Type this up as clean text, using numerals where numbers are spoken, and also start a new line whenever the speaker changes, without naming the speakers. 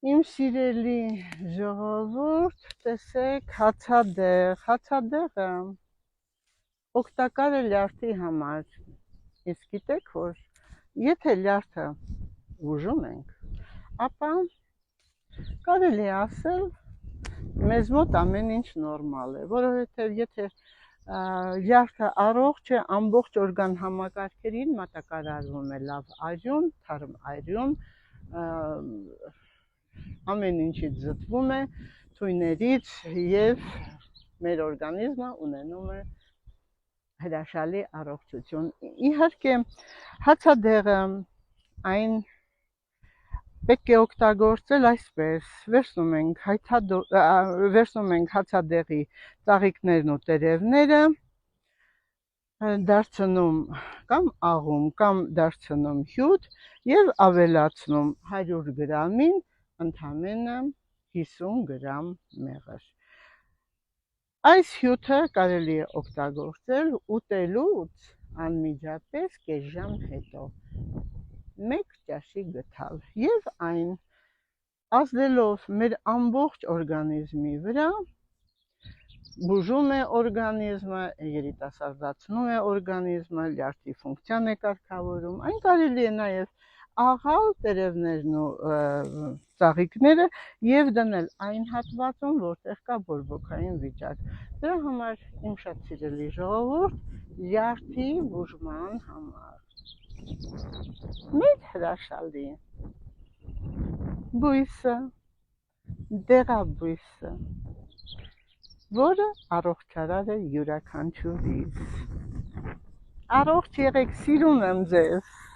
Իմ սիրելի ժողովուրդ, տեսեք հացադեղը օգտակար է լյարդի համար, իսկ գիտեք, որ եթե լյարդը ուժում ենք, ապա կարելի է ասել, մեզ մոտ ամեն ինչ նորմալ է, որովհետև եթե լյարդը առողջ է, ամբողջ օրգան համակարգերին մատակարարվում է լավ արյուն, թարմ արյուն, ամեն ինչից զտվում է, թույներից և մեր օրգանիզմը ունենում է հրաշալի առողջություն։ Իհարկե, հացադեղը այն պետք է օգտագործել այսպես, վերցնում ենք հացադեղի ծաղիկներն ու տերևները, դարձնում կամ աղում, կամ դարձնում հյութ և ավելացնում 100 գրամին ընդամենը 50 գրամ մեղր։ Այս հյութը կարելի է օգտագործել ուտելուց անմիջապես կես ժամ հետո, 1 ճաշի գթալ, և այն ազդելով մեր ամբողջ օրգանիզմի վրա, բուժում է օրգանիզմը, երիտասարդացնում է օրգանիզմը, լյարդի ֆունկցիան է կարգավորում, այն կարելի է նաև աղալ տերևներն ու ծաղիկները և դնել այն հատվածում, որտեղ կա բորբոքային վիճակ։ Դրա համար, իմ շատ սիրելի ժողովուրդ, լյարդի բուժման համար մեր հրաշալի բույսը, դեղաբույսը, որը առողջարար է յուրաքանչյուրիս։ Առողջ եղեք, սիրում եմ ձեզ։